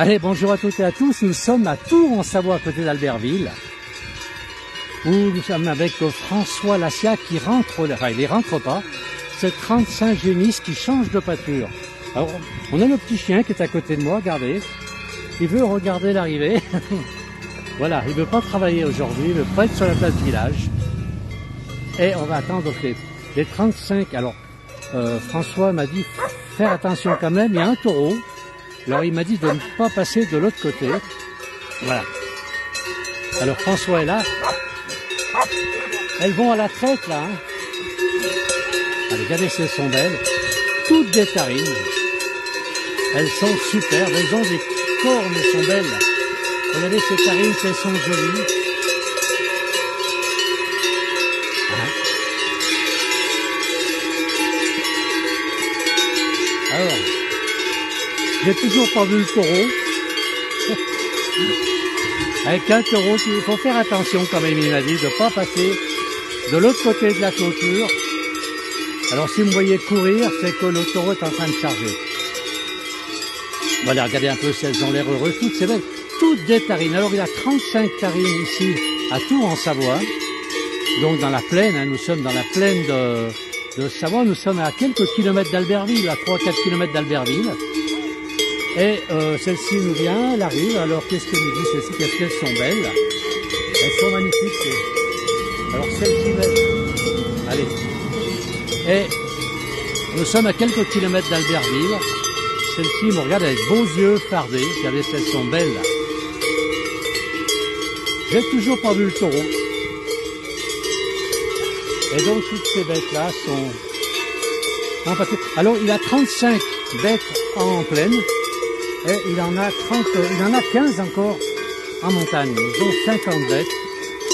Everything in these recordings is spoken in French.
Allez, bonjour à toutes et à tous. Nous sommes à Tours en Savoie, à côté d'Albertville, où nous sommes avec François Lassia qui rentre, enfin il ne rentre pas, c'est 35 génisses qui changent de pâture. Alors, on a le petit chien qui est à côté de moi, regardez, il veut regarder l'arrivée. Voilà, il ne veut pas travailler aujourd'hui, il veut pas être sur la place du village. Et on va attendre les 35. Alors, François m'a dit, faire attention quand même, il y a un taureau. Alors il m'a dit de ne pas passer de l'autre côté. Voilà. Alors François est là. Elles vont à la traite là. Hein. Allez, regardez, elles sont belles. Toutes des tarines. Elles sont superbes. Elles ont des cornes, elles sont belles. Regardez ces tarines, elles sont jolies. Alors, j'ai toujours pas vu le taureau. Avec un taureau, il faut faire attention quand même, il m'a dit, de ne pas passer de l'autre côté de la clôture. Alors si vous me voyez courir, c'est que le taureau est en train de charger. Voilà, regardez un peu si elles ont l'air heureuses. Toutes ces belles, toutes des tarines. Alors il y a 35 tarines ici, à Tours en Savoie. Donc dans la plaine, hein, nous sommes dans la plaine de Savoie. Nous sommes à quelques kilomètres d'Albertville, à 3-4 kilomètres d'Albertville. Et celle-ci nous vient, elle arrive. Alors qu'est-ce qu'elle nous dit celle-ci? Qu'est-ce qu'elles sont belles? Elles sont magnifiques. Alors celle-ci, allez. Et nous sommes à quelques kilomètres d'Albertville. Celle-ci me regarde avec beaux yeux fardés. Regardez, elles sont belles. J'ai toujours pas vu le taureau. Et donc toutes ces bêtes-là sont... Alors il a 35 bêtes en plaine. Et il en a 15 encore en montagne. Ils ont 50 bêtes.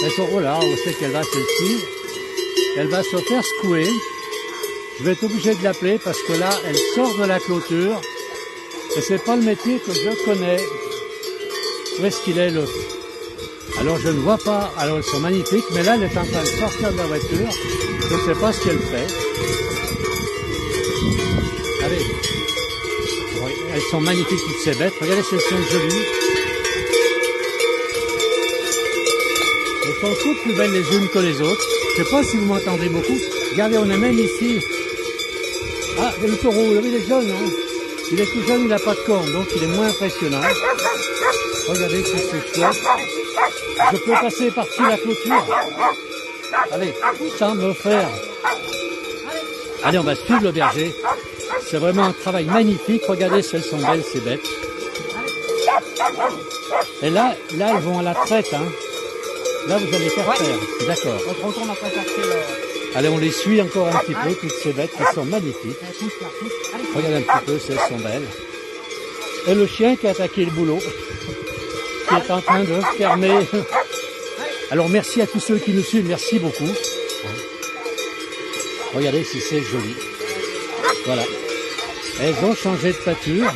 Elles sont, oh là, on sait qu'elle va celle-ci. Elle va se faire secouer. Je vais être obligé de l'appeler parce que là, elle sort de la clôture. Et c'est pas le métier que je connais. Où est-ce qu'il est le... Alors je ne vois pas. Alors elles sont magnifiques. Mais là, elle est en train de sortir de la voiture. Je ne sais pas ce qu'elle fait. Allez. Elles sont magnifiques toutes ces bêtes. Regardez si elles sont jolies. Elles sont toutes plus belles les unes que les autres. Je ne sais pas si vous m'entendez beaucoup. Regardez, on est même ici. Ah, le taureau, il est jeune. Hein. Il est tout jeune, il n'a pas de cornes, donc il est moins impressionnant. Regardez si c'est chouette. Je peux passer par-dessus la clôture. Allez, sans me faire. Allez, on va suivre le berger. C'est vraiment un travail magnifique. Regardez si elles sont belles, ces bêtes. Et là, elles vont à la traite. Hein. Là, vous allez faire faire. D'accord. On retourne après chercher le... Allez, on les suit encore un petit peu, toutes ces bêtes qui sont magnifiques. Regardez un petit peu si elles sont belles. Et le chien qui a attaqué le boulot, qui est en train de fermer. Alors, merci à tous ceux qui nous suivent. Merci beaucoup. Regardez si c'est joli. Voilà. Elles ont changé de pâture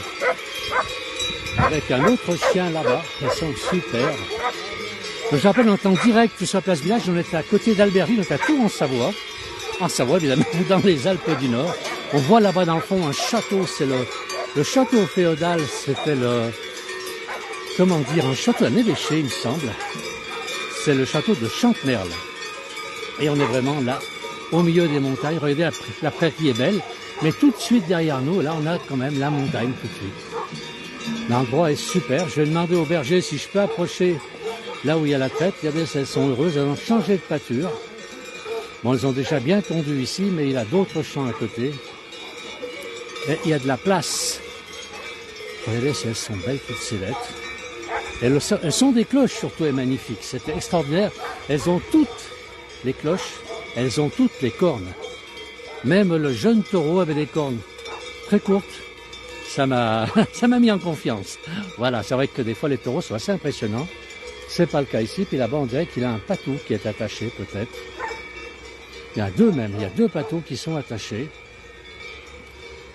avec un autre chien là-bas. Elles sont superbes. Je rappelle, on est en direct sur la place village. On est à côté d'Albertville, on est à Tours en Savoie. En Savoie, évidemment, dans les Alpes du Nord. On voit là-bas dans le fond un château. C'est le château féodal. C'était comment dire, un château à l'évêché, il me semble. C'est le château de Chantemerle. Et on est vraiment là, au milieu des montagnes. Regardez, la prairie est belle. Mais tout de suite derrière nous, là, on a quand même la montagne tout de suite. L'endroit est super. Je vais demander au berger si je peux approcher là où il y a la tête. Regardez, elles sont heureuses. Elles ont changé de pâture. Bon, elles ont déjà bien tondu ici, mais il y a d'autres champs à côté. Et il y a de la place. Regardez si elles sont belles, toutes ces bêtes. Et elles sont des cloches, surtout, et magnifiques. C'est extraordinaire. Elles ont toutes les cloches. Elles ont toutes les cornes. Même le jeune taureau avait des cornes très courtes. Ça m'a mis en confiance. Voilà, c'est vrai que des fois les taureaux sont assez impressionnants. C'est pas le cas ici. Puis là-bas, on dirait qu'il a un patou qui est attaché, peut-être. Il y a deux même. Il y a deux patous qui sont attachés.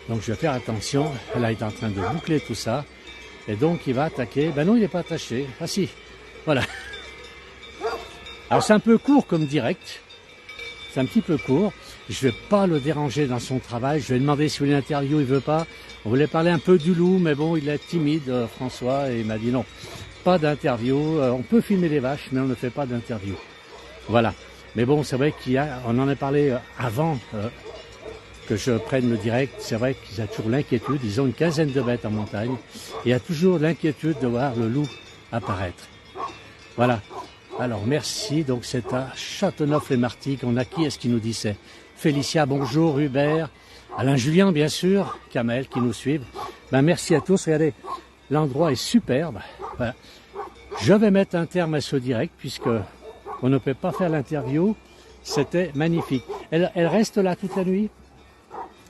Donc je vais faire attention. Là, il est en train de boucler tout ça. Et donc, il va attaquer. Ben non, il n'est pas attaché. Ah si, voilà. Alors, c'est un peu court comme direct. C'est un petit peu court. Je vais pas le déranger dans son travail. Je vais demander si vous voulez une interview, il veut pas. On voulait parler un peu du loup, mais bon, il est timide, François, et il m'a dit non, pas d'interview. On peut filmer les vaches, mais on ne fait pas d'interview. Voilà. Mais bon, c'est vrai on en a parlé avant que je prenne le direct. C'est vrai qu'ils ont toujours l'inquiétude. Ils ont une quinzaine de bêtes en montagne. Et il y a toujours l'inquiétude de voir le loup apparaître. Voilà. Alors, merci. Donc, c'est à Châteauneuf-les-Martigues. On a qui est-ce qui nous dit c'est Félicia, bonjour. Hubert. Alain Julien, bien sûr. Kamel qui nous suivent. Ben, merci à tous. Regardez, l'endroit est superbe. Voilà. Je vais mettre un terme à ce direct puisque on ne peut pas faire l'interview. C'était magnifique. Elle reste là toute la nuit?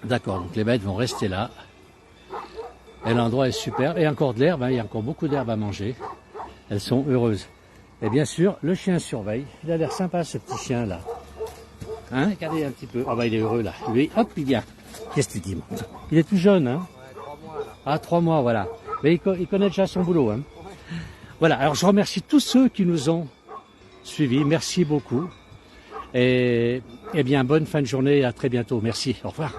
D'accord, donc les bêtes vont rester là. Et l'endroit est superbe. Et encore de l'herbe, hein, il y a encore beaucoup d'herbe à manger. Elles sont heureuses. Et bien sûr, le chien surveille. Il a l'air sympa ce petit chien là. Hein, regardez un petit peu. Ah bah il est heureux là. Lui, hop, il vient. Qu'est-ce que tu dis, mon? Il est tout jeune, hein? Ouais, 3 mois là. Ah, 3 mois, voilà. Mais il connaît déjà son boulot, hein. Voilà, alors je remercie tous ceux qui nous ont suivis. Merci beaucoup. Et bien, bonne fin de journée. À très bientôt. Merci. Au revoir.